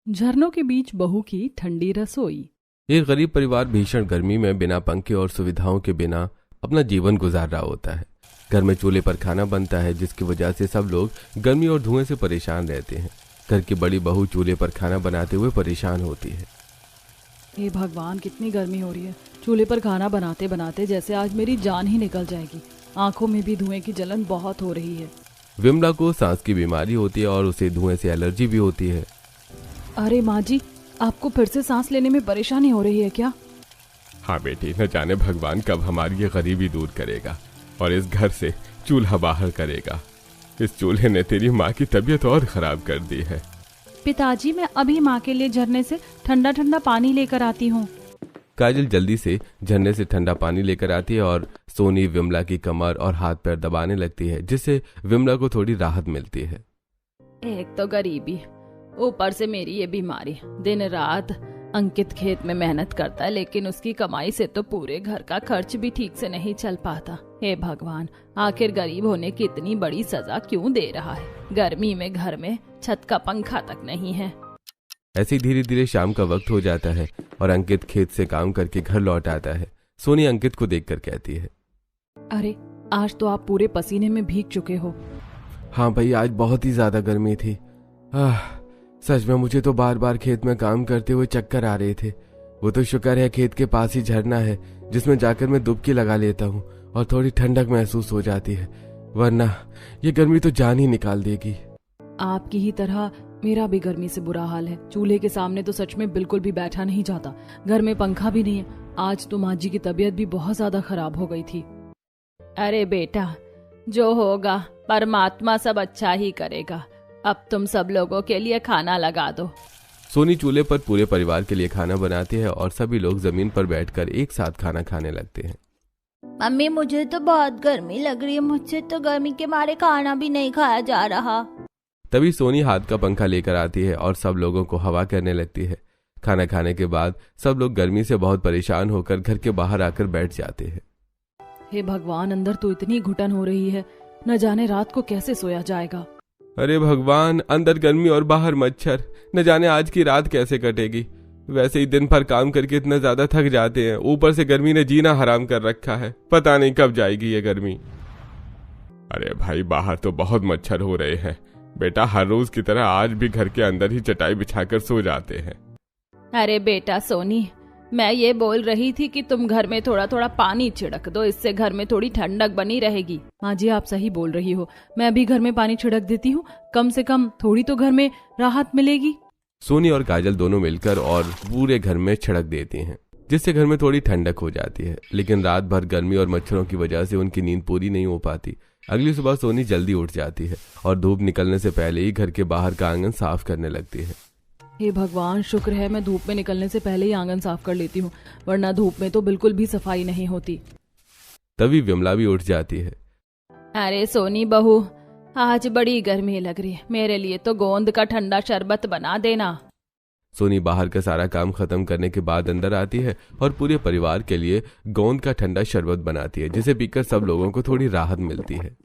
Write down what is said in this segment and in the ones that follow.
झरनों के बीच बहू की ठंडी रसोई। एक गरीब परिवार भीषण गर्मी में बिना पंखे और सुविधाओं के बिना अपना जीवन गुजार रहा होता है। घर में चूल्हे पर खाना बनता है, जिसकी वजह से सब लोग गर्मी और धुएं से परेशान रहते हैं। घर की बड़ी बहू चूल्हे पर खाना बनाते हुए परेशान होती है। हे भगवान, कितनी गर्मी हो रही है। चूल्हे पर खाना बनाते बनाते जैसे आज मेरी जान ही निकल जाएगी। आंखों में भी धुएं की जलन बहुत हो रही है। विमला को सांस की बीमारी होती है और उसे धुएं से एलर्जी भी होती है। अरे माँ जी, आपको फिर से सांस लेने में परेशानी हो रही है क्या? हाँ बेटी, न जाने भगवान कब हमारी ये गरीबी दूर करेगा और इस घर से चूल्हा बाहर करेगा। इस चूल्हे ने तेरी माँ की तबीयत और खराब कर दी है। पिताजी, मैं अभी माँ के लिए झरने से ठंडा ठंडा पानी लेकर आती हूँ। काजल जल्दी से झरने से ठंडा पानी लेकर आती है और सोनी विमला की कमर और हाथ पैर दबाने लगती है, जिससे विमला को थोड़ी राहत मिलती है। एक तो गरीबी, ऊपर से मेरी ये बीमारी। दिन रात अंकित खेत में मेहनत करता है, लेकिन उसकी कमाई से तो पूरे घर का खर्च भी ठीक से नहीं चल पाता। हे भगवान, आखिर गरीब होने की इतनी बड़ी सजा क्यों दे रहा है? गर्मी में घर में छत का पंखा तक नहीं है। ऐसे ही धीरे धीरे शाम का वक्त हो जाता है और अंकित खेत से काम करके घर लौट आता है। सोनी अंकित को देखकर कहती है, अरे आज तो आप पूरे पसीने में भीग चुके हो। हाँ भाई, आज बहुत ही ज्यादा गर्मी थी। सच में मुझे तो बार बार खेत में काम करते हुए चक्कर आ रहे थे। वो तो शुक्र है खेत के पास ही झरना है, जिसमें जाकर मैं डुबकी लगा लेता हूँ और थोड़ी ठंडक महसूस हो जाती है, वरना ये गर्मी तो जान ही निकाल देगी। आपकी ही तरह मेरा भी गर्मी से बुरा हाल है। चूल्हे के सामने तो सच में बिल्कुल भी बैठा नहीं जाता। घर में पंखा भी नहीं है। आज तो माँ जी की तबीयत भी बहुत ज्यादा खराब हो गई थी। अरे बेटा, जो होगा परमात्मा सब अच्छा ही करेगा। अब तुम सब लोगों के लिए खाना लगा दो। सोनी चूल्हे पर पूरे परिवार के लिए खाना बनाती है और सभी लोग जमीन पर बैठकर एक साथ खाना खाने लगते हैं। मम्मी, मुझे तो बहुत गर्मी लग रही है। मुझसे तो गर्मी के मारे खाना भी नहीं खाया जा रहा। तभी सोनी हाथ का पंखा लेकर आती है और सब लोगों को हवा करने लगती है। खाना खाने के बाद सब लोग गर्मी से बहुत परेशान होकर घर के बाहर आकर बैठ जाते हैं। हे भगवान, अंदर तो इतनी घुटन हो रही है, न जाने रात को कैसे सोया जाएगा। अरे भगवान, अंदर गर्मी और बाहर मच्छर, न जाने आज की रात कैसे कटेगी। वैसे ही दिन भर काम करके इतना ज्यादा थक जाते हैं, ऊपर से गर्मी ने जीना हराम कर रखा है। पता नहीं कब जाएगी ये गर्मी। अरे भाई, बाहर तो बहुत मच्छर हो रहे हैं। बेटा, हर रोज की तरह आज भी घर के अंदर ही चटाई बिछाकर सो जाते हैं। अरे बेटा सोनी, मैं ये बोल रही थी कि तुम घर में थोड़ा थोड़ा पानी छिड़क दो, इससे घर में थोड़ी ठंडक बनी रहेगी। हाँ जी, आप सही बोल रही हो। मैं भी घर में पानी छिड़क देती हूँ, कम से कम थोड़ी तो घर में राहत मिलेगी। सोनी और काजल दोनों मिलकर और पूरे घर में छिड़क देती हैं, जिससे घर में थोड़ी ठंडक हो जाती है। लेकिन रात भर गर्मी और मच्छरों की वजह से उनकी नींद पूरी नहीं हो पाती। अगली सुबह सोनी जल्दी उठ जाती है और धूप निकलने से पहले ही घर के बाहर का आंगन साफ करने लगती है। हे भगवान, शुक्र है मैं धूप में निकलने से पहले ही आंगन साफ कर लेती हूँ, वरना धूप में तो बिल्कुल भी सफाई नहीं होती। तभी विमला भी उठ जाती है। अरे सोनी बहू, आज बड़ी गर्मी लग रही है, मेरे लिए तो गोंद का ठंडा शरबत बना देना। सोनी बाहर का सारा काम खत्म करने के बाद अंदर आती है और पूरे परिवार के लिए गोंद का ठंडा शरबत बनाती है, जिसे पीकर सब लोगों को थोड़ी राहत मिलती है।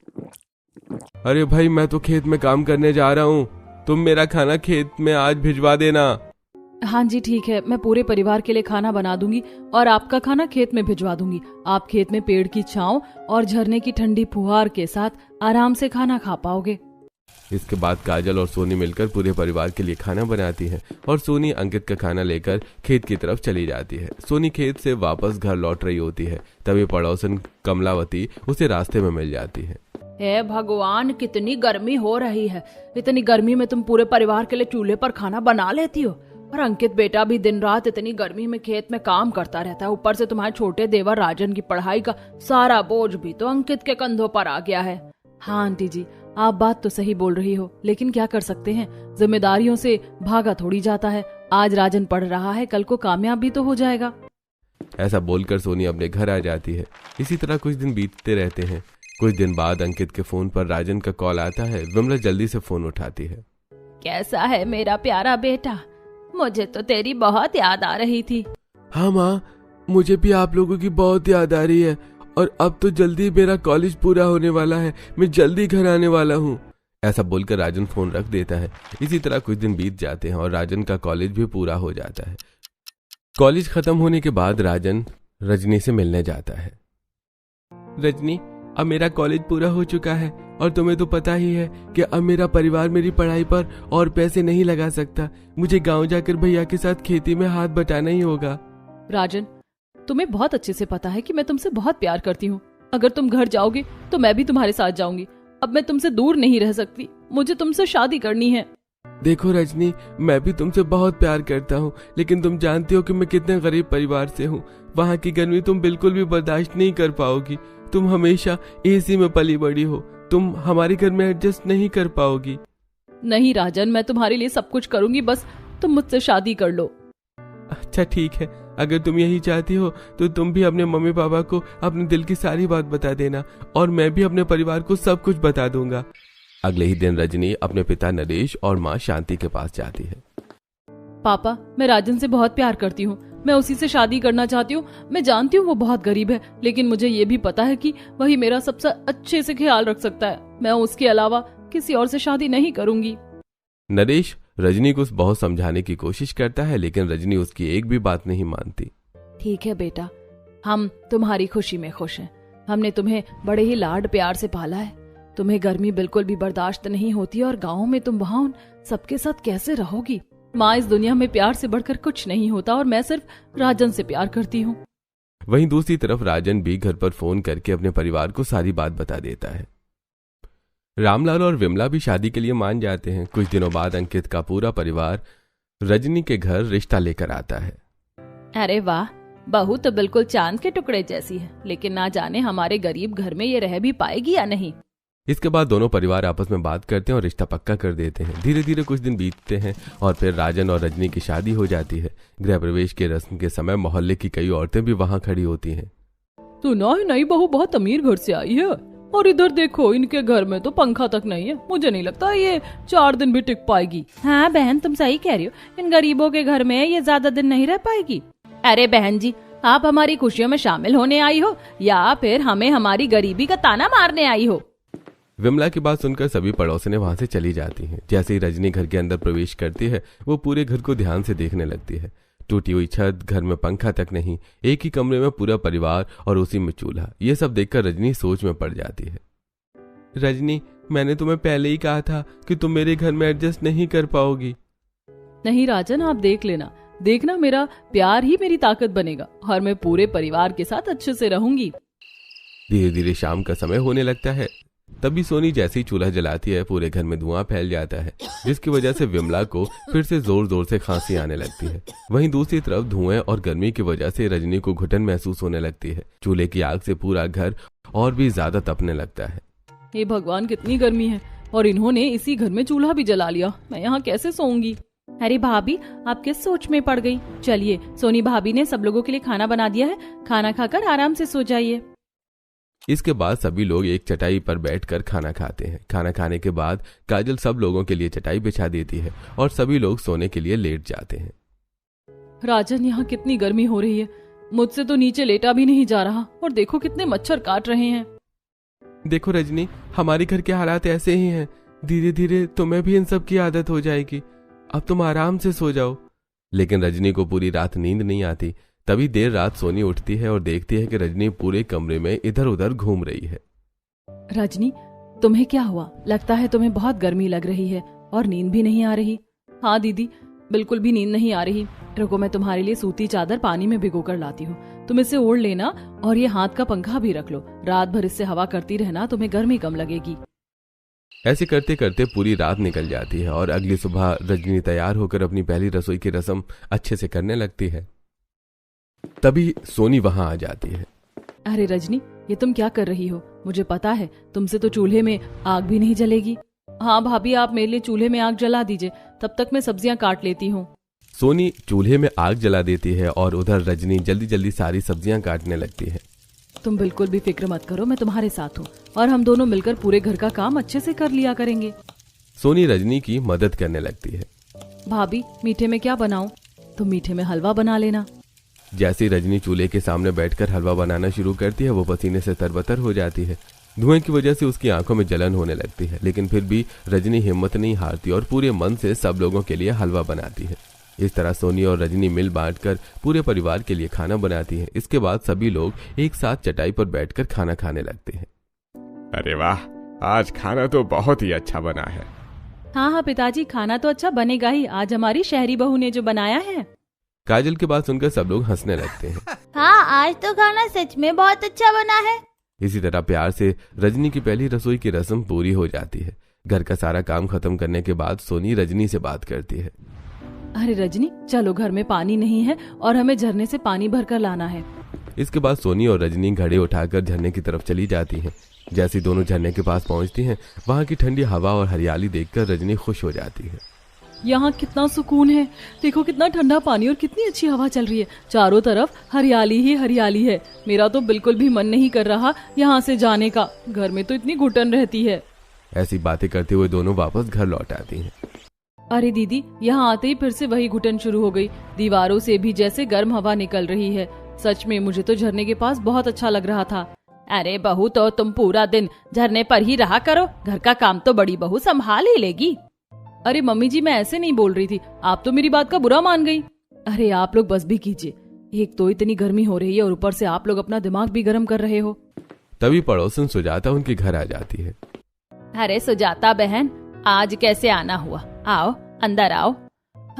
अरे भाई, मैं तो खेत में काम करने जा रहा हूँ, तुम मेरा खाना खेत में आज भिजवा देना। हाँ जी ठीक है, मैं पूरे परिवार के लिए खाना बना दूंगी और आपका खाना खेत में भिजवा दूंगी। आप खेत में पेड़ की छांव और झरने की ठंडी फुहार के साथ आराम से खाना खा पाओगे। इसके बाद काजल और सोनी मिलकर पूरे परिवार के लिए खाना बनाती हैं और सोनी अंकित का खाना लेकर खेत की तरफ चली जाती है। सोनी खेत से वापस घर लौट रही होती है, तभी पड़ोसन कमलावती उसे रास्ते में मिल जाती है। हे भगवान, कितनी गर्मी हो रही है। इतनी गर्मी में तुम पूरे परिवार के लिए चूल्हे पर खाना बना लेती हो, और अंकित बेटा भी दिन रात इतनी गर्मी में खेत में काम करता रहता है। ऊपर से तुम्हारे छोटे देवर राजन की पढ़ाई का सारा बोझ भी तो अंकित के कंधों पर आ गया है। हाँ आंटी जी, आप बात तो सही बोल रही हो, लेकिन क्या कर सकते हैं, जिम्मेदारियों से भागा थोड़ी जाता है। आज राजन पढ़ रहा है, कल को कामयाब भी तो हो जाएगा। ऐसा बोलकर सोनी अपने घर आ जाती है। इसी तरह कुछ दिन बीतते रहते हैं। कुछ दिन बाद अंकित के फोन पर राजन का कॉल आता है। विमला जल्दी से फोन उठाती है। कैसा है मेरा प्यारा बेटा? मुझे तो तेरी बहुत याद आ रही थी। हाँ माँ, मुझे भी आप लोगों की बहुत याद आ रही है, और अब तो जल्दी मेरा कॉलेज पूरा होने वाला है। मैं जल्दी घर आने वाला हूँ। ऐसा बोलकर राजन फोन रख देता है। इसी तरह कुछ दिन बीत जाते हैं और राजन का कॉलेज भी पूरा हो जाता है। कॉलेज खत्म होने के बाद राजन रजनी से मिलने जाता है। रजनी, अब मेरा कॉलेज पूरा हो चुका है और तुम्हें तो पता ही है कि अब मेरा परिवार मेरी पढ़ाई पर और पैसे नहीं लगा सकता। मुझे गांव जाकर भैया के साथ खेती में हाथ बटाना ही होगा। राजन, तुम्हें बहुत अच्छे से पता है कि मैं तुमसे बहुत प्यार करती हूँ। अगर तुम घर जाओगे तो मैं भी तुम्हारे साथ जाऊंगी। अब मैं तुमसे दूर नहीं रह सकती। मुझे तुमसे शादी करनी है। देखो रजनी, मैं भी तुमसे बहुत प्यार करता हूँ, लेकिन तुम जानती हो कि मैं कितने गरीब परिवार से हूँ। वहाँ की गर्मी तुम बिल्कुल भी बर्दाश्त नहीं कर पाओगी। तुम हमेशा एसी में पली बड़ी हो। तुम हमारे घर में एडजस्ट नहीं कर पाओगी। नहीं राजन, मैं तुम्हारे लिए सब कुछ करूंगी, बस तुम मुझसे शादी कर लो। अच्छा ठीक है, अगर तुम यही चाहती हो तो तुम भी अपने मम्मी पापा को अपने दिल की सारी बात बता देना और मैं भी अपने परिवार को सब कुछ बता दूंगा। अगले ही दिन रजनी अपने पिता नरेश और माँ शांति के पास जाती है। पापा, मैं राजन से बहुत प्यार करती हूँ। मैं उसी से शादी करना चाहती हूँ। मैं जानती हूँ वो बहुत गरीब है, लेकिन मुझे ये भी पता है कि वही मेरा सबसे अच्छे से ख्याल रख सकता है। मैं उसके अलावा किसी और से शादी नहीं करूंगी। नरेश रजनी को बहुत समझाने की कोशिश करता है, लेकिन रजनी उसकी एक भी बात नहीं मानती। ठीक है बेटा, हम तुम्हारी खुशी में खुश हैं। हमने तुम्हें बड़े ही लाड प्यार से पाला है। तुम्हें गर्मी बिल्कुल भी बर्दाश्त नहीं होती और गाँव में तुम वहाँ उन सबके साथ कैसे रहोगी। माँ, इस दुनिया में प्यार से बढ़कर कुछ नहीं होता और मैं सिर्फ राजन से प्यार करती हूँ। वहीं दूसरी तरफ राजन भी घर पर फोन करके अपने परिवार को सारी बात बता देता है। रामलाल और विमला भी शादी के लिए मान जाते हैं। कुछ दिनों बाद अंकित का पूरा परिवार रजनी के घर रिश्ता लेकर आता है। अरे वाह, बहू तो बिल्कुल चांद के टुकड़े जैसी है, लेकिन ना जाने हमारे गरीब घर में ये रह भी पाएगी या नहीं। इसके बाद दोनों परिवार आपस में बात करते हैं और रिश्ता पक्का कर देते हैं। धीरे धीरे कुछ दिन बीतते हैं और फिर राजन और रजनी की शादी हो जाती है। गृह प्रवेश के रस्म के समय मोहल्ले की कई औरतें भी वहां खड़ी होती हैं। तो नई बहू बहुत अमीर घर से आई है और इधर देखो, इनके घर में तो पंखा तक नहीं है। मुझे नहीं लगता ये 4 दिन भी टिक पाएगी। हाँ बहन, तुम सही कह रही हो। इन गरीबों के घर में ये ज्यादा दिन नहीं रह पाएगी। अरे बहन जी, आप हमारी खुशियों में शामिल होने आई हो या फिर हमें हमारी गरीबी का ताना मारने आई हो? विमला की बात सुनकर सभी पड़ोसिनें वहां से चली जाती हैं। जैसे ही रजनी घर के अंदर प्रवेश करती है, वो पूरे घर को ध्यान से देखने लगती है। टूटी हुई छत, घर में पंखा तक नहीं, एक ही कमरे में पूरा परिवार और उसी में चूल्हा। ये सब देखकर रजनी सोच में पड़ जाती है। रजनी, मैंने तुम्हें पहले ही कहा था कि तुम मेरे घर में एडजस्ट नहीं कर पाओगी। नहीं राजन, आप देख लेना, देखना मेरा प्यार ही मेरी ताकत बनेगा और मैं पूरे परिवार के साथ अच्छे से रहूंगी। धीरे धीरे शाम का समय होने लगता है। तभी सोनी जैसे ही चूल्हा जलाती है, पूरे घर में धुआं फैल जाता है, जिसकी वजह से विमला को फिर से जोर जोर से खांसी आने लगती है। वहीं दूसरी तरफ धुएं और गर्मी की वजह से रजनी को घुटन महसूस होने लगती है। चूल्हे की आग से पूरा घर और भी ज्यादा तपने लगता है। हे भगवान, कितनी गर्मी है और इन्होंने इसी घर में चूल्हा भी जला लिया। मैं यहाँ कैसे सोऊंगी? अरे भाभी, आप किस सोच में पड़ गई? चलिए, सोनी भाभी ने सब लोगों के लिए खाना बना दिया है। खाना खाकर आराम से सो जाइए। इसके बाद सभी लोग एक चटाई पर बैठकर खाना खाते हैं। खाना खाने के बाद काजल सब लोगों के लिए चटाई बिछा देती है और सभी लोग सोने के लिए लेट जाते हैं। राजन, यहाँ कितनी गर्मी हो रही है। मुझसे तो नीचे लेटा भी नहीं जा रहा और देखो कितने मच्छर काट रहे हैं। देखो रजनी, हमारे घर के हालात ऐसे ही हैं। धीरे धीरे तुम्हें भी इन सब की आदत हो जाएगी। अब तुम आराम से सो जाओ। लेकिन रजनी को पूरी रात नींद नहीं आती। तभी देर रात सोनी उठती है और देखती है कि रजनी पूरे कमरे में इधर उधर घूम रही है। रजनी, तुम्हें क्या हुआ? लगता है तुम्हें बहुत गर्मी लग रही है और नींद भी नहीं आ रही। हाँ दीदी, बिल्कुल भी नींद नहीं आ रही। रुको, मैं तुम्हारे लिए सूती चादर पानी में भिगो कर लाती हूँ। तुम इसे ओढ़ लेना और ये हाथ का पंखा भी रख लो। रात भर इससे हवा करती रहना, तुम्हें गर्मी कम लगेगी। ऐसे करते करते पूरी रात निकल जाती है और अगली सुबह रजनी तैयार होकर अपनी पहली रसोई की रस्म अच्छे से करने लगती है। तभी सोनी वहां आ जाती है। अरे रजनी, ये तुम क्या कर रही हो? मुझे पता है तुमसे तो चूल्हे में आग भी नहीं जलेगी। हाँ भाभी, आप मेरे लिए चूल्हे में आग जला दीजिए, तब तक मैं सब्जियां काट लेती हूँ। सोनी चूल्हे में आग जला देती है और उधर रजनी जल्दी जल्दी सारी सब्जियां काटने लगती है। तुम बिल्कुल भी फिक्र मत करो, मैं तुम्हारे साथ हूँ और हम दोनों मिलकर पूरे घर का काम अच्छे से कर लिया करेंगे। सोनी रजनी की मदद करने लगती है। भाभी, मीठे में क्या बनाऊं? तुम मीठे में हलवा बना लेना। जैसे रजनी चूल्हे के सामने बैठकर हलवा बनाना शुरू करती है, वो पसीने से तरबतर हो जाती है। धुएं की वजह से उसकी आंखों में जलन होने लगती है, लेकिन फिर भी रजनी हिम्मत नहीं हारती और पूरे मन से सब लोगों के लिए हलवा बनाती है। इस तरह सोनी और रजनी मिल बांटकर पूरे परिवार के लिए खाना बनाती है। इसके बाद सभी लोग एक साथ चटाई पर बैठकर खाना खाने लगते हैं। अरे वाह, आज खाना तो बहुत ही अच्छा बना है। हाँ पिताजी, खाना तो अच्छा बनेगा ही। आज हमारी शहरी बहू ने जो बनाया है। काजल की बात सुनकर सब लोग हंसने लगते हैं। हाँ, आज तो खाना सच में बहुत अच्छा बना है। इसी तरह प्यार से रजनी की पहली रसोई की रस्म पूरी हो जाती है। घर का सारा काम खत्म करने के बाद सोनी रजनी से बात करती है। अरे रजनी, चलो, घर में पानी नहीं है और हमें झरने से पानी भरकर लाना है। इसके बाद सोनी और रजनी घड़े उठाकर झरने की तरफ चली जाती हैं। जैसे दोनों झरने के पास पहुंचती हैं, वहां की ठंडी हवा और हरियाली देखकर रजनी खुश हो जाती है। यहाँ कितना सुकून है। देखो कितना ठंडा पानी और कितनी अच्छी हवा चल रही है। चारों तरफ हरियाली ही हरियाली है। मेरा तो बिल्कुल भी मन नहीं कर रहा यहाँ से जाने का। घर में तो इतनी घुटन रहती है। ऐसी बातें करते हुए दोनों वापस घर लौट आती हैं। अरे दीदी, यहाँ आते ही फिर से वही घुटन शुरू हो गई। दीवारों से भी जैसे गर्म हवा निकल रही है। सच में मुझे तो झरने के पास बहुत अच्छा लग रहा था। अरे बहू, तो तुम पूरा दिन झरने पर ही रहा करो। घर का काम तो बड़ी बहू संभाल ही लेगी। अरे मम्मी जी, मैं ऐसे नहीं बोल रही थी। आप तो मेरी बात का बुरा मान गई। अरे आप लोग बस भी कीजिए। एक तो इतनी गर्मी हो रही है और ऊपर से आप लोग अपना दिमाग भी गर्म कर रहे हो। तभी पड़ोसन सुजाता उनके घर आ जाती है। अरे सुजाता बहन, आज कैसे आना हुआ? आओ, अंदर आओ।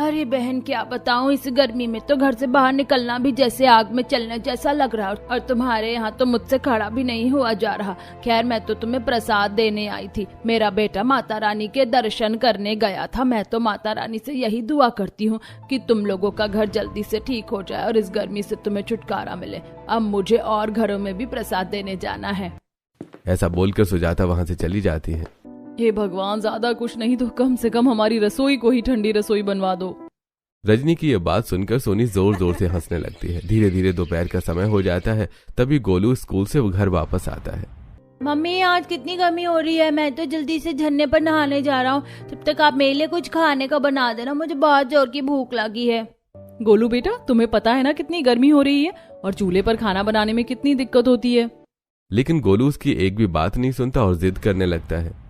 अरे बहन, क्या बताऊं, इस गर्मी में तो घर से बाहर निकलना भी जैसे आग में चलने जैसा लग रहा। और तुम्हारे यहाँ तो मुझसे खड़ा भी नहीं हुआ जा रहा। खैर, मैं तो तुम्हें प्रसाद देने आई थी। मेरा बेटा माता रानी के दर्शन करने गया था। मैं तो माता रानी से यही दुआ करती हूँ कि तुम लोगों का घर जल्दी से ठीक हो जाए और इस गर्मी से तुम्हें छुटकारा मिले। अब मुझे और घरों में भी प्रसाद देने जाना है। ऐसा बोलकर सुजाता वहाँ से चली जाती है। हे भगवान, ज्यादा कुछ नहीं तो कम से कम हमारी रसोई को ही ठंडी रसोई बनवा दो। रजनी की ये बात सुनकर सोनी जोर जोर से हंसने लगती है। धीरे धीरे दोपहर का समय हो जाता है। तभी गोलू स्कूल से घर वापस आता है। मम्मी, आज कितनी गर्मी हो रही है। मैं तो जल्दी से झरने पर नहाने जा रहा हूँ। तब तक आप मेरे लिए कुछ खाने का बना देना। मुझे बहुत जोर की भूख लगी है। गोलू बेटा, तुम्हें पता है ना कितनी गर्मी हो रही है और चूल्हे पर खाना बनाने में कितनी दिक्कत होती है। लेकिन गोलू उसकी एक भी बात नहीं सुनता और जिद करने लगता है।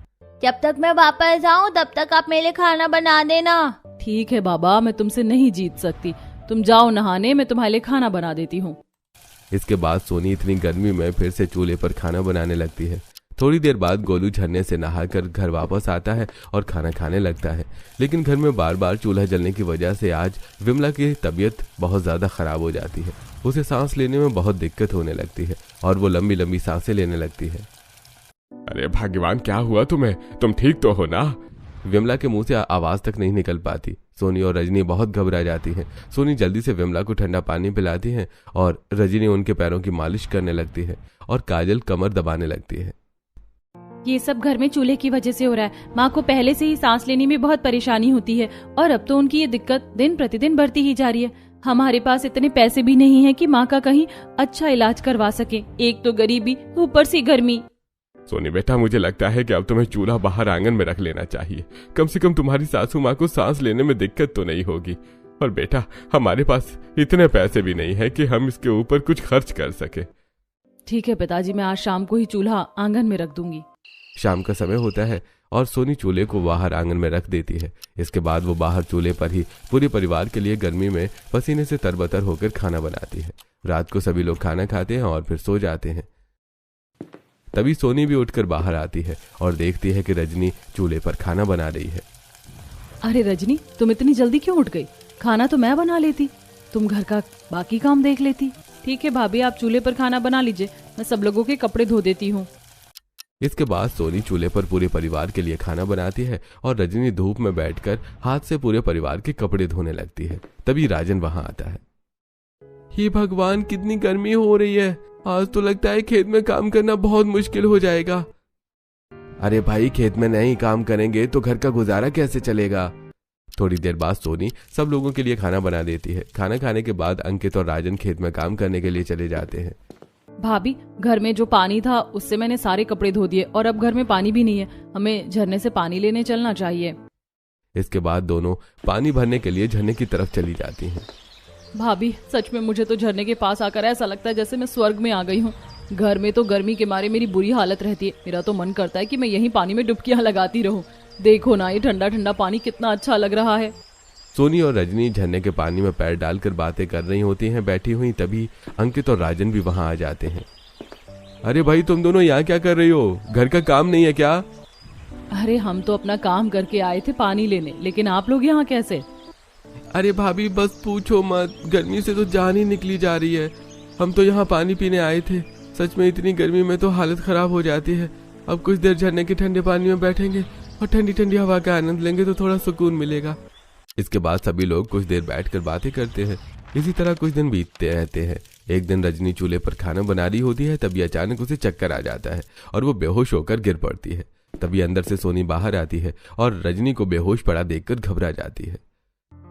जब तक मैं वापस आऊँ तब तक आप मेरे लिए खाना बना देना। ठीक है बाबा, मैं तुमसे नहीं जीत सकती। तुम जाओ नहाने, मैं तुम्हारे लिए खाना बना देती हूँ। इसके बाद सोनी इतनी गर्मी में फिर से चूल्हे पर खाना बनाने लगती है। थोड़ी देर बाद गोलू झरने से नहाकर घर वापस आता है और खाना खाने लगता है। लेकिन घर में बार बार चूल्हा जलने की वजह से आज विमला की तबीयत बहुत ज्यादा खराब हो जाती है। उसे सांस लेने में बहुत दिक्कत होने लगती है और वो लंबी लंबी सांसें लेने लगती है। अरे भगवान, क्या हुआ तुम्हें? तुम ठीक तो हो ना? विमला के मुंह से आवाज तक नहीं निकल पाती। सोनी और रजनी बहुत घबरा जाती हैं। सोनी जल्दी से विमला को ठंडा पानी पिलाती है और रजनी उनके पैरों की मालिश करने लगती है और काजल कमर दबाने लगती है। ये सब घर में चूल्हे की वजह से हो रहा है। माँ को पहले से ही सांस लेने में बहुत परेशानी होती है और अब तो उनकी ये दिक्कत दिन प्रतिदिन बढ़ती ही जा रही है। हमारे पास इतने पैसे भी नहीं है कि माँ का कहीं अच्छा इलाज करवा सके। एक तो गरीबी, ऊपर से गर्मी। सोनी बेटा, मुझे लगता है कि अब तुम्हें चूल्हा बाहर आंगन में रख लेना चाहिए। कम से कम तुम्हारी सासू माँ को सांस लेने में दिक्कत तो नहीं होगी। और बेटा, हमारे पास इतने पैसे भी नहीं है कि हम इसके ऊपर कुछ खर्च कर सके। ठीक है पिताजी, मैं आज शाम को ही चूल्हा आंगन में रख दूंगी। शाम का समय होता है और सोनी चूल्हे को बाहर आंगन में रख देती है। इसके बाद वो बाहर चूल्हे पर ही पूरे परिवार के लिए गर्मी में पसीने से तरबतर होकर खाना बनाती है। रात को सभी लोग खाना खाते हैं और फिर सो जाते हैं। तभी सोनी भी उठकर बाहर आती है और देखती है कि रजनी चूल्हे पर खाना बना रही है। अरे रजनी, तुम इतनी जल्दी क्यों उठ गई? खाना तो मैं बना लेती, तुम घर का बाकी काम देख लेती। ठीक है भाभी, आप चूल्हे पर खाना बना लीजिए, मैं सब लोगों के कपड़े धो देती हूँ। इसके बाद सोनी चूल्हे पर पूरे परिवार के लिए खाना बनाती है और रजनी धूप में बैठकर हाथ से पूरे परिवार के कपड़े धोने लगती है। तभी राजन वहां आता है। हे भगवान, कितनी गर्मी हो रही है। आज तो लगता है खेत में काम करना बहुत मुश्किल हो जाएगा। अरे भाई, खेत में नहीं काम करेंगे तो घर का गुजारा कैसे चलेगा? थोड़ी देर बाद सोनी सब लोगों के लिए खाना बना देती है। खाना खाने के बाद अंकित और राजन खेत में काम करने के लिए चले जाते हैं। भाभी, घर में जो पानी था उससे मैंने सारे कपड़े धो दिए और अब घर में पानी भी नहीं है। हमें झरने से पानी लेने चलना चाहिए। इसके बाद दोनों पानी भरने के लिए झरने की तरफ चली जाती हैं। भाभी, सच में मुझे तो झरने के पास आकर ऐसा लगता है जैसे मैं स्वर्ग में आ गई हूँ। घर में तो गर्मी के मारे मेरी बुरी हालत रहती है। मेरा तो मन करता है कि मैं यहीं पानी में डुबकियां लगाती रहूं। देखो ना, ये ठंडा ठंडा पानी कितना अच्छा लग रहा है। सोनी और रजनी झरने के पानी में पैर डालकर बातें कर रही होती हैं बैठी हुई। तभी अंकित और राजन भी वहां आ जाते हैं। अरे भाई, तुम दोनों यहाँ क्या कर रही हो? घर का काम नहीं है क्या? अरे हम तो अपना काम करके आए थे पानी लेने, लेकिन आप लोग यहाँ कैसे? अरे भाभी, बस पूछो मत, गर्मी से तो जान ही निकली जा रही है। हम तो यहाँ पानी पीने आए थे। सच में इतनी गर्मी में तो हालत खराब हो जाती है। अब कुछ देर झरने के ठंडे पानी में बैठेंगे और ठंडी ठंडी हवा का आनंद लेंगे तो थोड़ा सुकून मिलेगा। इसके बाद सभी लोग कुछ देर बैठकर बातें करते हैं। इसी तरह कुछ दिन बीतते रहते हैं। एक दिन रजनी चूल्हे पर खाना बना रही होती है। तभी अचानक उसे चक्कर आ जाता है और वो बेहोश होकर गिर पड़ती है। तभी अंदर से सोनी बाहर आती है और रजनी को बेहोश पड़ा देखकर घबरा जाती है।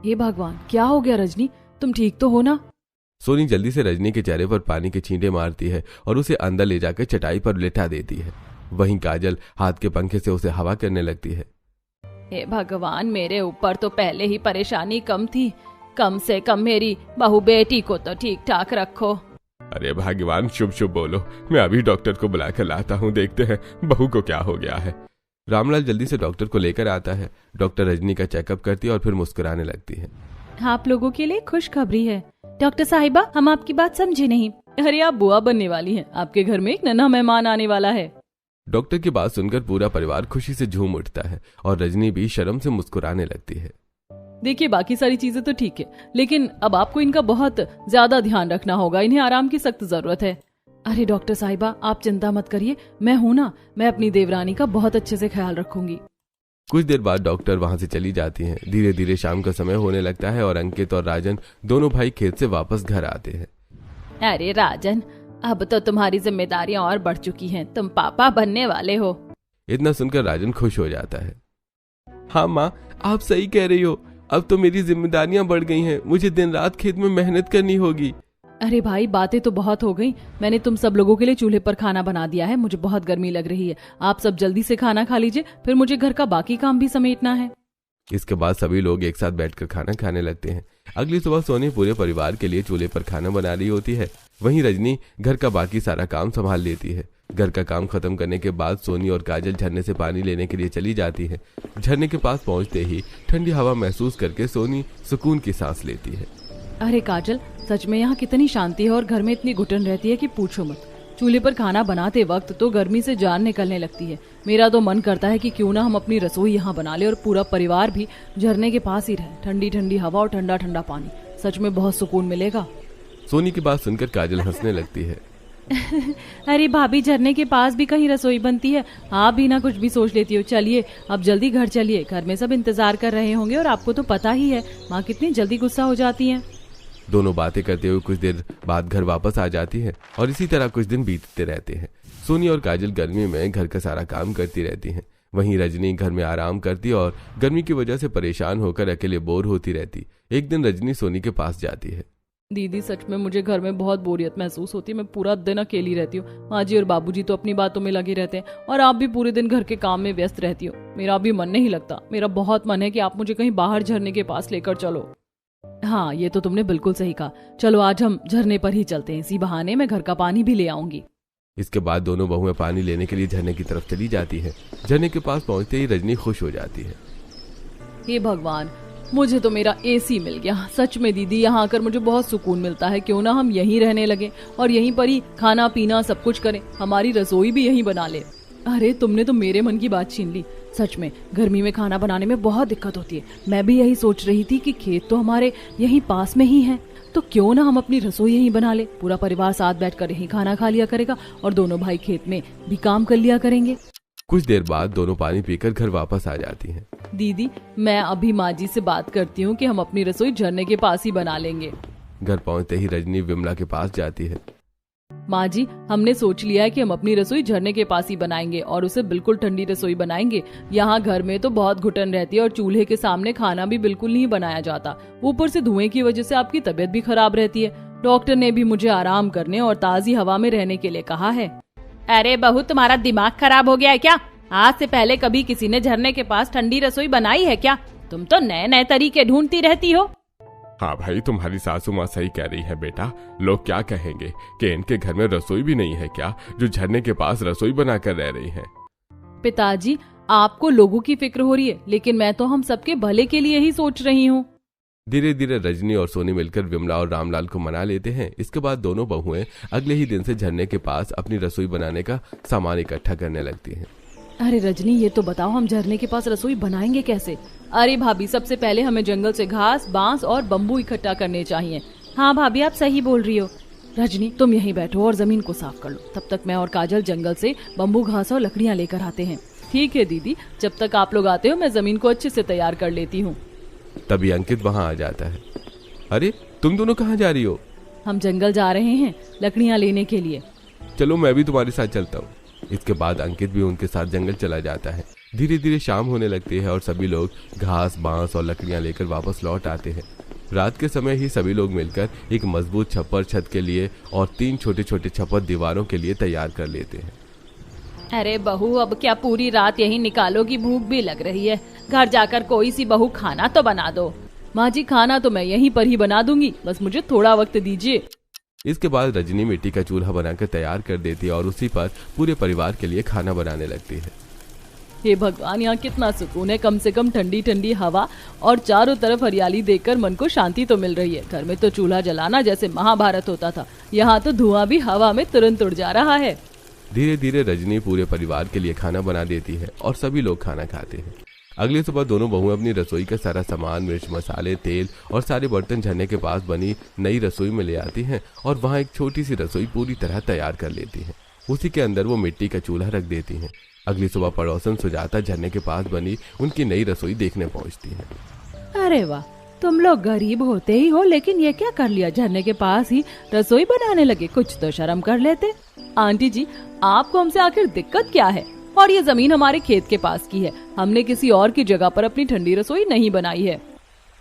हे भगवान, क्या हो गया रजनी? तुम ठीक तो हो ना? सोनी जल्दी से रजनी के चेहरे पर पानी के छींटे मारती है और उसे अंदर ले जाकर चटाई पर लिटा देती है। वहीं काजल हाथ के पंखे से उसे हवा करने लगती है। हे भगवान, मेरे ऊपर तो पहले ही परेशानी कम थी, कम से कम मेरी बहू बेटी को तो ठीक ठाक रखो। अरे भगवान, शुभ शुभ बोलो। मैं अभी डॉक्टर को बुलाकर लाता हूँ, देखते हैं बहू को क्या हो गया है। रामलाल जल्दी से डॉक्टर को लेकर आता है। डॉक्टर रजनी का चेकअप करती है और फिर मुस्कुराने लगती है। आप लोगों के लिए खुशखबरी है। डॉक्टर साहिबा, हम आपकी बात समझे नहीं। अरे आप बुआ बनने वाली हैं। आपके घर में एक नन्हा मेहमान आने वाला है। डॉक्टर की बात सुनकर पूरा परिवार खुशी से झूम उठता है और रजनी भी शर्म से मुस्कुराने लगती है। देखिए, बाकी सारी चीजें तो ठीक है, लेकिन अब आपको इनका बहुत ज्यादा ध्यान रखना होगा। इन्हें आराम की सख्त जरूरत है। अरे डॉक्टर साहिबा, आप चिंता मत करिए, मैं हूं ना। मैं अपनी देवरानी का बहुत अच्छे से ख्याल रखूंगी। कुछ देर बाद डॉक्टर वहां से चली जाती हैं। धीरे धीरे शाम का समय होने लगता है और अंकित और राजन दोनों भाई खेत से वापस घर आते हैं। अरे राजन, अब तो तुम्हारी जिम्मेदारियां और बढ़ चुकी हैं। तुम पापा बनने वाले हो। इतना सुनकर राजन खुश हो जाता है। हाँ माँ, आप सही कह रही हो। अब तो मेरी जिम्मेदारियां बढ़ गई हैं। मुझे दिन रात खेत में मेहनत करनी होगी। अरे भाई, बातें तो बहुत हो गई। मैंने तुम सब लोगों के लिए चूल्हे पर खाना बना दिया है। मुझे बहुत गर्मी लग रही है। आप सब जल्दी से खाना खा लीजिए, फिर मुझे घर का बाकी काम भी समेटना है। इसके बाद सभी लोग एक साथ बैठकर खाना खाने लगते हैं। अगली सुबह सोनी पूरे परिवार के लिए चूल्हे पर खाना बना रही होती है। वहीं रजनी घर का बाकी सारा काम संभाल लेती है। घर का काम खत्म करने के बाद सोनी और काजल झरने से पानी लेने के लिए चली जाती है। झरने के पास पहुंचते ही ठंडी हवा महसूस करके सोनी सुकून की सांस लेती है। अरे काजल, सच में यहाँ कितनी शांति है और घर में इतनी घुटन रहती है कि पूछो मत। चूल्हे पर खाना बनाते वक्त तो गर्मी से जान निकलने लगती है। मेरा तो मन करता है कि क्यों ना हम अपनी रसोई यहाँ बना ले और पूरा परिवार भी झरने के पास ही रहे। ठंडी ठंडी हवा और ठंडा ठंडा पानी, सच में बहुत सुकून मिलेगा। सोनी की बात सुनकर काजल हंसने लगती है। अरे भाभी, झरने के पास भी कहीं रसोई बनती है? आप भी ना कुछ भी सोच लेती हो। चलिए अब जल्दी घर चलिए, घर में सब इंतजार कर रहे होंगे और आपको तो पता ही है माँ कितनी जल्दी गुस्सा हो जाती है। दोनों बातें करते हुए कुछ देर बाद घर वापस आ जाती है और इसी तरह कुछ दिन बीतते रहते हैं। सोनी और काजल गर्मी में घर का सारा काम करती रहती हैं। वहीं रजनी घर में आराम करती और गर्मी की वजह से परेशान होकर अकेले बोर होती रहती। एक दिन रजनी सोनी के पास जाती है। दीदी, सच में मुझे घर में बहुत बोरियत महसूस होती है। मैं पूरा दिन अकेली रहती हूँ। माँ जी और बाबूजी तो अपनी बातों में लगे रहते हैं और आप भी पूरे दिन घर के काम में व्यस्त रहती हो। मेरा भी मन नहीं लगता। मेरा बहुत मन है कि आप मुझे कहीं बाहर झरने के पास लेकर चलो। हाँ, ये तो तुमने बिल्कुल सही कहा। चलो आज हम झरने पर ही चलते हैं। इसी बहाने मैं घर का पानी भी ले आऊंगी। इसके बाद दोनों बहुएं पानी लेने के लिए झरने की तरफ चली जाती है। झरने के पास पहुंचते ही रजनी खुश हो जाती है। हे भगवान, मुझे तो मेरा एसी मिल गया। सच में दीदी, यहाँ आकर मुझे बहुत सुकून मिलता है। क्यों ना हम यहीं रहने लगे और यहीं पर ही खाना पीना सब कुछ करें। हमारी रसोई भी यहीं बना ले। अरे तुमने तो मेरे मन की बात छीन ली। सच में गर्मी में खाना बनाने में बहुत दिक्कत होती है। मैं भी यही सोच रही थी कि खेत तो हमारे यहीं पास में ही है, तो क्यों ना हम अपनी रसोई यहीं बना ले। पूरा परिवार साथ बैठकर यहीं खाना खा लिया करेगा और दोनों भाई खेत में भी काम कर लिया करेंगे। कुछ देर बाद दोनों पानी पीकर घर वापस आ जाती हैं। दीदी, मैं अभी माँ जी से बात करती हूँ कि हम अपनी रसोई झरने के पास ही बना लेंगे। घर पहुंचते ही रजनी विमला के पास जाती है। माँ जी, हमने सोच लिया है कि हम अपनी रसोई झरने के पास ही बनाएंगे और उसे बिल्कुल ठंडी रसोई बनाएंगे। यहाँ घर में तो बहुत घुटन रहती है और चूल्हे के सामने खाना भी बिल्कुल नहीं बनाया जाता। ऊपर से धुएं की वजह से आपकी तबीयत भी खराब रहती है। डॉक्टर ने भी मुझे आराम करने और ताजी हवा में रहने के लिए कहा है। अरे बहू, तुम्हारा दिमाग खराब हो गया है क्या? आज से पहले कभी किसी ने झरने के पास ठंडी रसोई बनाई है क्या? तुम तो नए नए तरीके ढूंढती रहती हो। हाँ भाई, तुम्हारी सासू माँ सही कह रही है बेटा। लोग क्या कहेंगे कि इनके घर में रसोई भी नहीं है क्या, जो झरने के पास रसोई बनाकर रह रही हैं। पिताजी, आपको लोगों की फिक्र हो रही है, लेकिन मैं तो हम सबके भले के लिए ही सोच रही हूँ। धीरे धीरे रजनी और सोनी मिलकर विमला और रामलाल को मना लेते हैं। इसके बाद दोनों बहुएं अगले ही दिन से झरने के पास अपनी रसोई बनाने का सामान इकट्ठा करने लगती हैं। अरे रजनी, ये तो बताओ हम झरने के पास रसोई बनाएंगे कैसे? अरे भाभी, सबसे पहले हमें जंगल से घास, बांस और बम्बू इकट्ठा करने चाहिए। हाँ भाभी, आप सही बोल रही हो। रजनी, तुम यहीं बैठो और जमीन को साफ कर लो, तब तक मैं और काजल जंगल से बम्बू, घास और लकड़ियाँ लेकर आते हैं। ठीक है दीदी, जब तक आप लोग आते हो मैं जमीन को अच्छे से तैयार कर लेती हूँ। तभी अंकित वहाँ आ जाता है। अरे तुम दोनों कहाँ जा रही हो? हम जंगल जा रहे हैं लकड़ियाँ लेने के लिए। चलो मैं भी तुम्हारे साथ चलता हूँ। इसके बाद अंकित भी उनके साथ जंगल चला जाता है। धीरे धीरे शाम होने लगती है और सभी लोग घास, बांस और लकड़ियाँ लेकर वापस लौट आते हैं। रात के समय ही सभी लोग मिलकर एक मजबूत छप्पर छत के लिए और 3 छोटे छोटे छप्पर दीवारों के लिए तैयार कर लेते हैं। अरे बहू, अब क्या पूरी रात यही निकालोगी? भूख भी लग रही है। घर जाकर कोई सी बहू खाना तो बना दो। माँ जी, खाना तो मैं यहीं पर ही बना दूंगी, बस मुझे थोड़ा वक्त दीजिए। इसके बाद रजनी मिट्टी का चूल्हा बनाकर तैयार कर देती है और उसी पर पूरे परिवार के लिए खाना बनाने लगती है। हे भगवान, यहाँ कितना सुकून है। कम से कम ठंडी ठंडी हवा और चारों तरफ हरियाली देखकर मन को शांति तो मिल रही है। घर में तो चूल्हा जलाना जैसे महाभारत होता था, यहाँ तो धुआं भी हवा में तुरंत उड़ जा रहा है। धीरे धीरे रजनी पूरे परिवार के लिए खाना बना देती है और सभी लोग खाना खाते हैं। अगली सुबह दोनों बहुएं अपनी रसोई का सारा सामान, मिर्च, मसाले, तेल और सारे बर्तन झरने के पास बनी नई रसोई में ले आती हैं और वहां एक छोटी सी रसोई पूरी तरह तैयार कर लेती हैं। उसी के अंदर वो मिट्टी का चूल्हा रख देती हैं। अगली सुबह पड़ोसन सुजाता झरने के पास बनी उनकी नई रसोई देखने पहुंचती है। अरे वाह, तुम लोग गरीब होते ही हो, लेकिन ये क्या कर लिया, झरने के पास ही रसोई बनाने लगे। कुछ तो शर्म कर लेते। आंटी जी, आपको हमसे आखिर दिक्कत क्या है? और ये जमीन हमारे खेत के पास की है, हमने किसी और की जगह पर अपनी ठंडी रसोई नहीं बनाई है।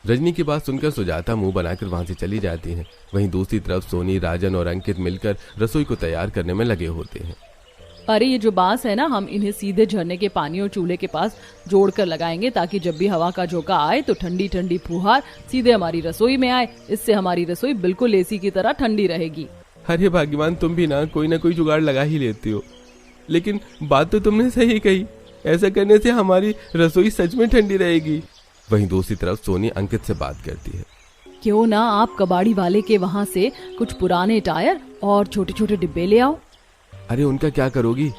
रजनी की बात सुनकर सुजाता मुंह बनाकर वहां से चली जाती है। वहीं दूसरी तरफ सोनी, राजन और अंकित मिलकर रसोई को तैयार करने में लगे होते हैं। अरे ये जो बांस है ना, हम इन्हें सीधे झरने के पानी और चूल्हे के पास जोड़कर लगाएंगे, ताकि जब भी हवा का झोंका आए तो ठंडी ठंडी फुहार सीधे हमारी रसोई में आए। इससे हमारी रसोई बिल्कुल एसी की तरह ठंडी रहेगी। अरे भाग्यवान, तुम भी ना कोई जुगाड़ लगा ही लेती हो। लेकिन बात तो तुमने सही कही, ऐसा करने से हमारी रसोई सच में ठंडी रहेगी। वहीं दूसरी तरफ सोनी अंकित से बात करती है। क्यों ना आप कबाड़ी वाले के वहाँ से कुछ पुराने टायर और छोटे छोटे डिब्बे ले आओ। अरे उनका क्या करोगी?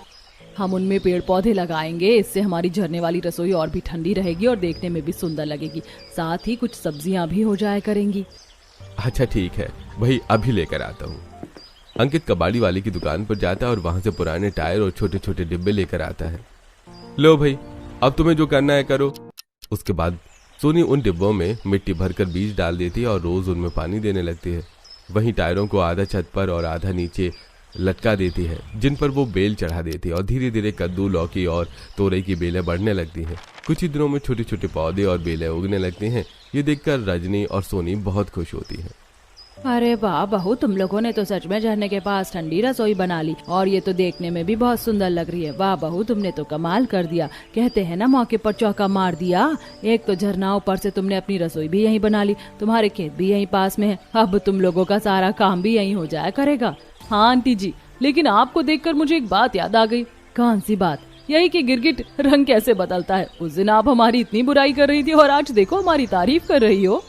हम उनमें पेड़ पौधे लगाएंगे, इससे हमारी झरने वाली रसोई और भी ठंडी रहेगी और देखने में भी सुंदर लगेगी। साथ ही कुछ सब्जियां भी हो जाया करेंगी। अच्छा ठीक है, वही अभी लेकर आता हूँ। अंकित कबाड़ी वाले की दुकान पर जाता है और वहां से पुराने टायर और छोटे छोटे डिब्बे लेकर आता है। लो भाई, अब तुम्हें जो करना है करो। उसके बाद सोनी उन डिब्बों में मिट्टी भरकर बीज डाल देती है और रोज उनमें पानी देने लगती है। वहीं टायरों को आधा छत पर और आधा नीचे लटका देती है, जिन पर वो बेल चढ़ा देती है और धीरे धीरे कद्दू, लौकी और तोरई की बेलें बढ़ने लगती हैं। कुछ ही दिनों में छोटे छोटे पौधे और बेलें उगने लगती हैं। ये देखकर रजनी और सोनी बहुत खुश होती हैं। अरे वाह बहू, तुम लोगों ने तो सच में झरने के पास ठंडी रसोई बना ली और ये तो देखने में भी बहुत सुंदर लग रही है। वाह बहू, तुमने तो कमाल कर दिया। कहते हैं ना, मौके पर चौका मार दिया। एक तो झरना, ऊपर से तुमने अपनी रसोई भी यहीं बना ली, तुम्हारे खेत भी यहीं पास में है। अब तुम लोगों का सारा काम भी यहीं हो जाया करेगा। हाँ आंटी जी, लेकिन आपको देखकर मुझे एक बात याद आ गई। कौन सी बात? यही कि गिरगिट रंग कैसे बदलता है। उस दिन आप हमारी इतनी बुराई कर रही थी और आज देखो हमारी तारीफ कर रही हो।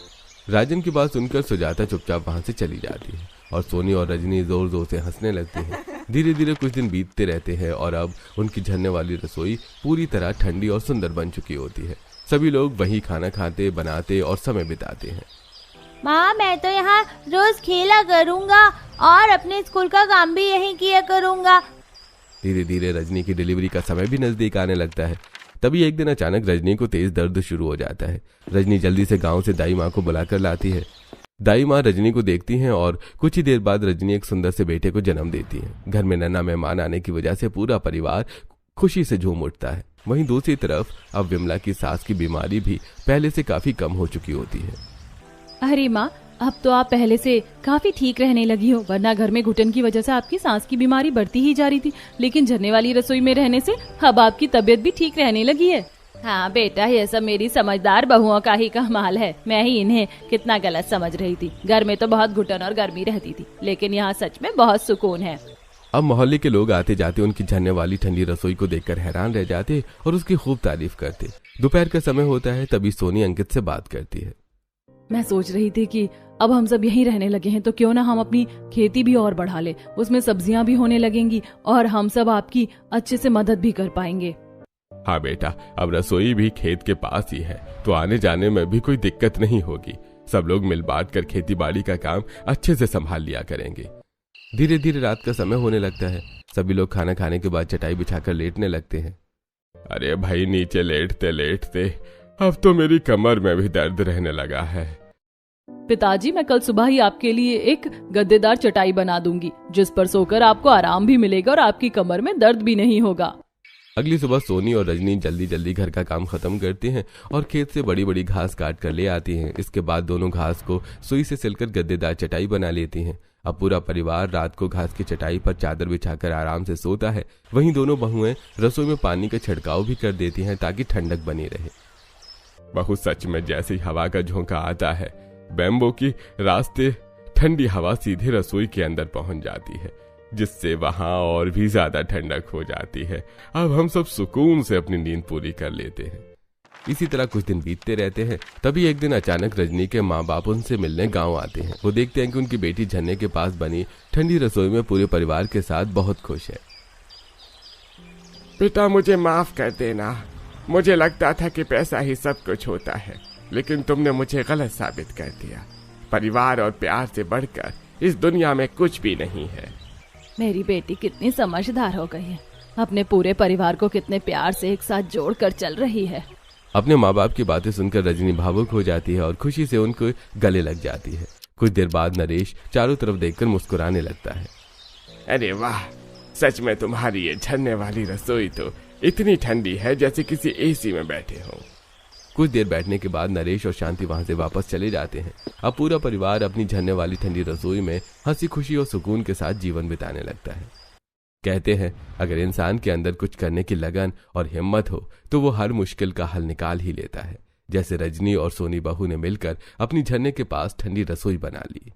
राजन की बात सुनकर सुजाता चुपचाप वहां से चली जाती है और सोनी और रजनी जोर जोर से हंसने लगते हैं। धीरे धीरे कुछ दिन बीतते रहते हैं और अब उनकी झरने वाली रसोई पूरी तरह ठंडी और सुंदर बन चुकी होती है। सभी लोग वहीं खाना खाते, बनाते और समय बिताते हैं। माँ, मैं तो यहाँ रोज खेला करूँगा और अपने स्कूल का काम भी यहीं किया करूँगा। धीरे धीरे रजनी की डिलीवरी का समय भी नजदीक आने लगता है। तभी एक दिन अचानक रजनी को तेज दर्द शुरू हो जाता है। रजनी जल्दी से गांव से दाई माँ को बुलाकर लाती है। दाई माँ रजनी को देखती हैं और कुछ ही देर बाद रजनी एक सुंदर से बेटे को जन्म देती है। घर में नन्हा मेहमान आने की वजह से पूरा परिवार खुशी से झूम उठता है। वहीं दूसरी तरफ अब विमला की सास की बीमारी भी पहले से काफी कम हो चुकी होती है। अरे माँ, अब तो आप पहले से काफी ठीक रहने लगी हो, वरना घर में घुटन की वजह से आपकी सांस की बीमारी बढ़ती ही जा रही थी। लेकिन झरने वाली रसोई में रहने से अब आपकी तबीयत भी ठीक रहने लगी है। हाँ बेटा, ये सब मेरी समझदार बहुओं का ही कमाल है। मैं ही इन्हें कितना गलत समझ रही थी। घर में तो बहुत घुटन और गर्मी रहती थी, लेकिन यहाँ सच में बहुत सुकून है। अब मोहल्ले के लोग आते जाते उनकी झरने वाली ठंडी रसोई को देखकर हैरान रह जाते और उसकी खूब तारीफ करते। दोपहर का समय होता है, तभी सोनी अंकित से बात करती है। मैं सोच रही थी कि अब हम सब यहीं रहने लगे हैं तो क्यों ना हम अपनी खेती भी और बढ़ा ले, उसमें सब्जियां भी होने लगेंगी और हम सब आपकी अच्छे से मदद भी कर पाएंगे। हाँ बेटा, अब रसोई भी खेत के पास ही है, तो आने जाने में भी कोई दिक्कत नहीं होगी। सब लोग मिल बांट कर खेती बाड़ी का काम अच्छे से संभाल लिया करेंगे। धीरे धीरे रात का समय होने लगता है। सभी लोग खाना खाने के बाद चटाई बिछाकर लेटने लगते हैं। अरे भाई, नीचे लेटते लेटते अब तो मेरी कमर में भी दर्द रहने लगा है। पिताजी, मैं कल सुबह ही आपके लिए एक गद्देदार चटाई बना दूंगी, जिस पर सोकर आपको आराम भी मिलेगा और आपकी कमर में दर्द भी नहीं होगा। अगली सुबह सोनी और रजनी जल्दी जल्दी घर का काम खत्म करते हैं और खेत से बड़ी बड़ी घास काट कर ले आती हैं। इसके बाद दोनों घास को सुई से सिलकर गद्देदार चटाई बना लेती हैं। अब पूरा परिवार रात को घास की चटाई पर चादर बिछाकर आराम से सोता है। वहीं दोनों बहुएं रसोई में पानी का छिड़काव भी कर देती हैं ताकि ठंडक बनी रहे। बहू, सच में जैसे ही हवा का झोंका आता है, बैम्बो की रास्ते ठंडी हवा सीधे रसोई के अंदर पहुंच जाती है, जिससे वहां और भी ज्यादा ठंडक हो जाती है। अब हम सब सुकून से अपनी नींद पूरी कर लेते हैं। इसी तरह कुछ दिन बीतते रहते हैं। तभी एक दिन अचानक रजनी के माँ बाप उनसे मिलने गांव आते हैं। वो देखते हैं कि उनकी बेटी झरने के पास बनी ठंडी रसोई में पूरे परिवार के साथ बहुत खुश है। बेटा, मुझे माफ कर देना। मुझे लगता था कि पैसा ही सब कुछ होता है, लेकिन तुमने मुझे गलत साबित कर दिया। परिवार और प्यार से बढ़कर इस दुनिया में कुछ भी नहीं है। मेरी बेटी कितनी समझदार हो गई है, अपने पूरे परिवार को कितने प्यार से एक साथ जोड़कर चल रही है। अपने माँ बाप की बातें सुनकर रजनी भावुक हो जाती है और खुशी से उनको गले लग जाती है। कुछ देर बाद नरेश चारों तरफ देखकर मुस्कुराने लगता है। अरे वाह, सच में तुम्हारी ये झरने वाली रसोई तो इतनी ठंडी है जैसे किसी एसी में बैठे हो। कुछ देर बैठने के बाद नरेश और शांति वहां से वापस चले जाते हैं। अब पूरा परिवार अपनी झरने वाली ठंडी रसोई में हंसी खुशी और सुकून के साथ जीवन बिताने लगता है। कहते हैं, अगर इंसान के अंदर कुछ करने की लगन और हिम्मत हो तो वो हर मुश्किल का हल निकाल ही लेता है। जैसे रजनी और सोनी बहू ने मिलकर अपनी झरने के पास ठंडी रसोई बना ली।